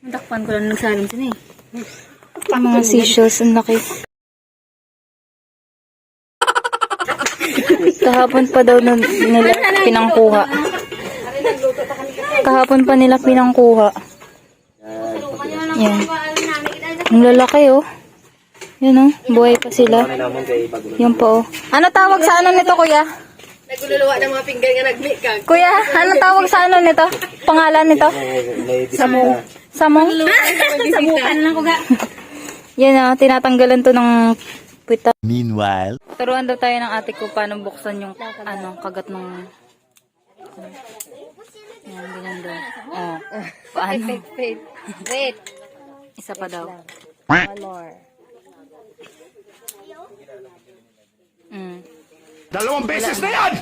Takpan ko lang nagsalim sila eh. Mga seashells, ang laki. Kahapon pa daw nila pinangkuha. Kahapon pa nila pinangkuha. Yan. Ang lalaki oh. Yan oh, buhay pa sila. Yan pa oh. Ano tawag sa ano nito, kuya? Nagluluwa ng mga pinggan nga nagmikag. Kuya, ano tawag sa ano nito? Pangalan nito? Samong. Samong? Sabukan lang ko ga. Yan oh, tinatanggalan to ng pita. Meanwhile, Turuan daw tayo ng ate ko paano buksan yung ano, kagat ng yan, ganyan daw. Oh. Paano? Wait. Isa pa daw. One more. Mm. dalawang beses na yan!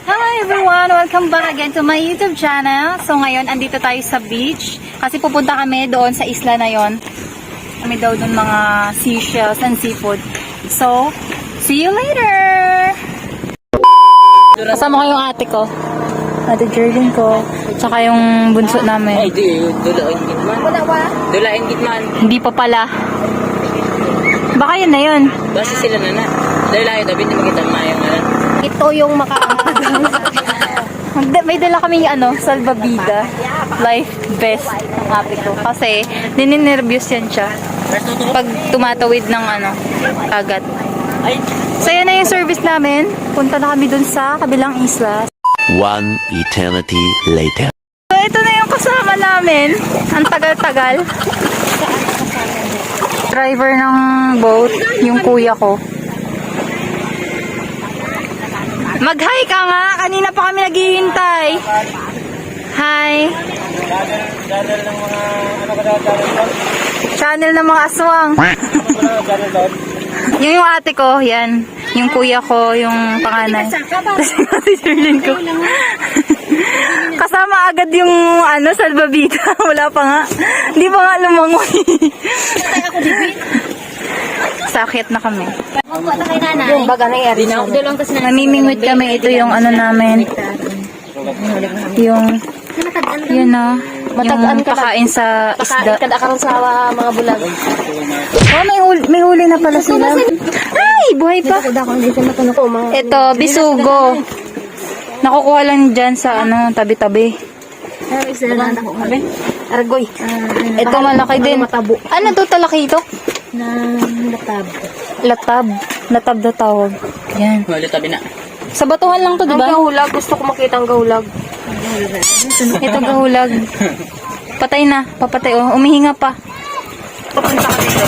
Hi everyone! Welcome back again to my YouTube channel. So ngayon, andito tayo sa beach. Kasi pupunta kami doon sa isla na yon. Kami daw doon mga seashells and seafood. So, see you later! Kasama ko yung ate ko. Ate Jerlyn ko. Tsaka yung bunso namin. Ay, di. Dulain gitman. Wala ba? Dulain gitman. Hindi pa pala. Baka yun na yun. Basta sila na na. Dulain, dapat hindi makita mayang na. Ito yung makaangat. May dala kami ano, salvavida. Life vest ng ate ko. Kasi, nininervyos yan siya. Pag tumatawid ng ano, kagat. So, yan na yung service namin. Punta na kami dun sa kabilang isla. One eternity later. So, ito na yung kasama namin. Ang tagal-tagal. Driver ng boat, yung kuya ko. Mag-hi ka nga! Kanina pa kami naghihintay. Hi! Channel ng mga aswang. Yung ate ko, yan. Yung kuya ko, yung panganay. Tapos yung ate Jerlyn ko. Kasama agad yung ano, salvavida. Wala pa nga. Hindi pa nga lumangoy. Sakit na kami. Yung baga na yari. Doon kasi Namimingwit kami. Ito yung ano namin. Yung, yun na. Yung pakain sa isda. kada karon sa mga bulag. Oh, may huli na pala sila. Ay, buhay pa. Ito, bisugo. Nakukuha lang dyan sa ano, tabi-tabi. Argoy. Ito malaki din. Ano to, talakito? Latab. Latab. Latab na tawag. Yan. Wala tabi na. Sa batuhan lang to, di Ang ba? gahulag. Gusto ko makita ang gahulag. Ito gahulag. Patay na. Papatay. Oh, umihinga pa. Papunta ka dito.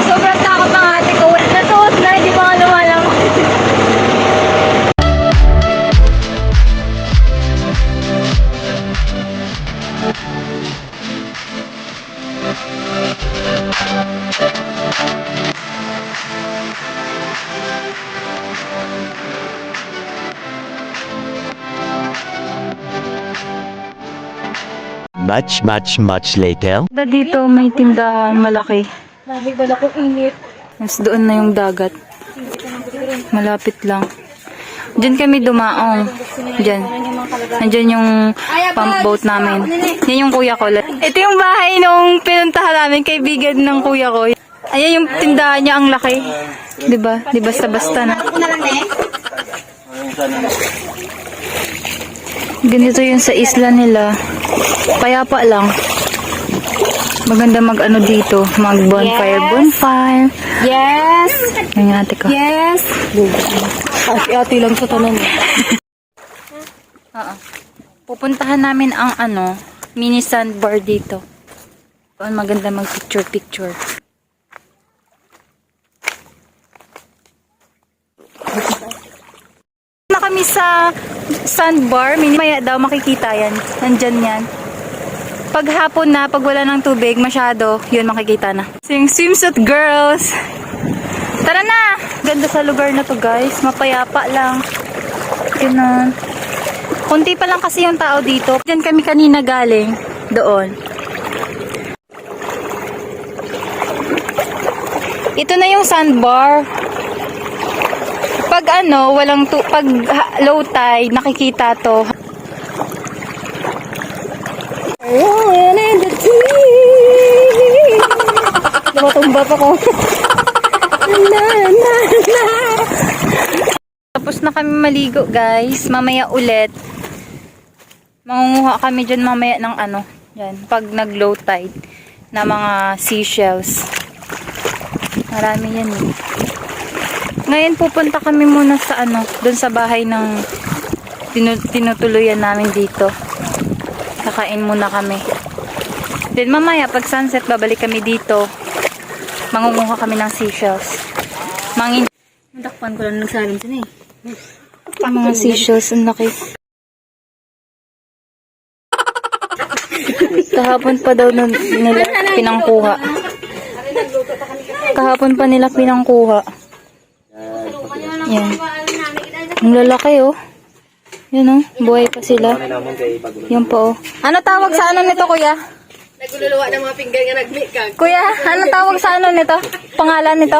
Sobrang takot ng ate ko. Natuot na, hindi pa nga lumalang. much later. Dito may tindahan malaki. Dami ba kong init? Mas doon na yung dagat. Malapit lang. Diyan kami dumaong. Diyan. Nandiyan yung pump boat namin. Yan yung kuya ko. Ito yung bahay nung pinuntahan namin, kaibigan ng kuya ko. Ayan yung tindahan niya, ang laki. Diba? Di basta-basta na. Ganito yun sa isla nila. Payapa lang. Maganda mag-ano dito. Mag-bonfire. Yes! Yan yung ate ko. Yes! Ate lang sa tanan. Oo. Pupuntahan namin ang mini sandbar dito. Doon maganda mag-picture. Na kami sa sandbar, maya daw makikita yan. Nandyan yan. Pag hapon na, pag wala ng tubig, masyado, yun makikita na. So, yung swimsuit girls. Tara na! Ganda sa lugar na to, guys. Mapayapa lang. Ganun. Kunti pa lang kasi yung tao dito. Diyan kami kanina galing. Doon. Ito na yung sandbar. Pag pag low tide, nakikita to. Tumatumba pa ko. Tapos na kami maligo, guys. Mamaya ulit. Mangunguha kami dyan mamaya ng yan, pag nag-low tide na mga seashells. Marami yan eh. Ngayon pupunta kami muna sa doon sa bahay ng tinutuluyan namin dito. Kakain muna kami. Then mamaya pag sunset babalik kami dito. Mangunguha kami ng seashells. Takpan ko lang nagsalim sila Ang mga seashells, ang laki. Kahapon pa daw nila pinangkuha. Kahapon pa nila pinangkuha. Yan. Ang lalaki oh. Yan oh, buhay pa sila. Yan po oh. Ano tawag sa nito, kuya? Nagluluwa ng mga pinggan nga nagmikag. Kuya, ano tawag sa nito? Pangalan nito?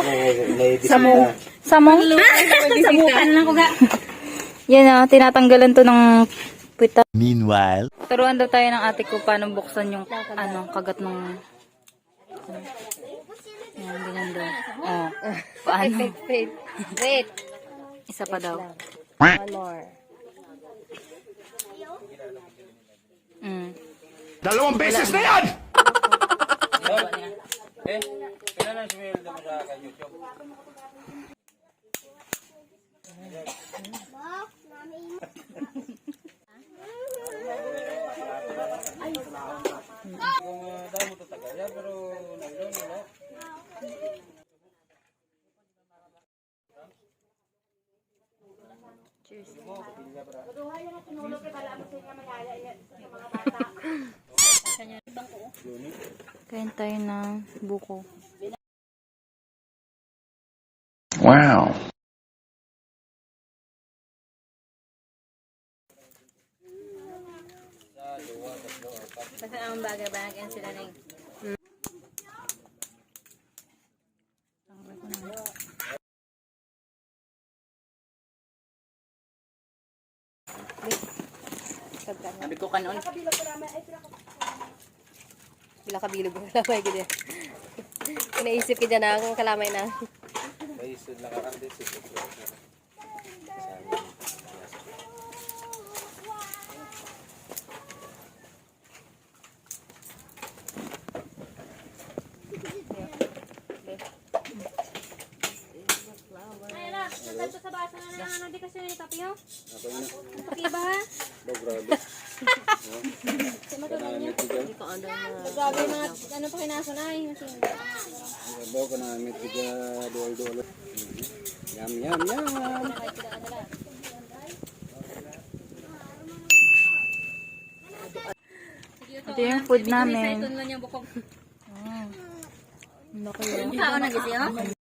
Samong. Samong? Sabukan lang ko ga. Yan oh, tinatanggalan to ng puwita. Meanwhile, Turuan daw tayo ng ate ko paano buksan yung kagat ng yan, ganyan daw. Oh. Paano? Wait. Isa pa daw. One more. dalawang beses na yan! Kain tayo ng buko. Wow. Basta ang bagay-bagay sila na Sabi ko kanon. Bila kabilog ko kalamay gid. Inaisip ka dyan ang kalamay na. Sa basa na di kasi ni Tapio. Pakiba ha. Grabe mga ano pa kinason ay. Bawa ko na may tiga dool-dool. Yum, yum, yum. Ito yung food namin. Tao na gisi oh.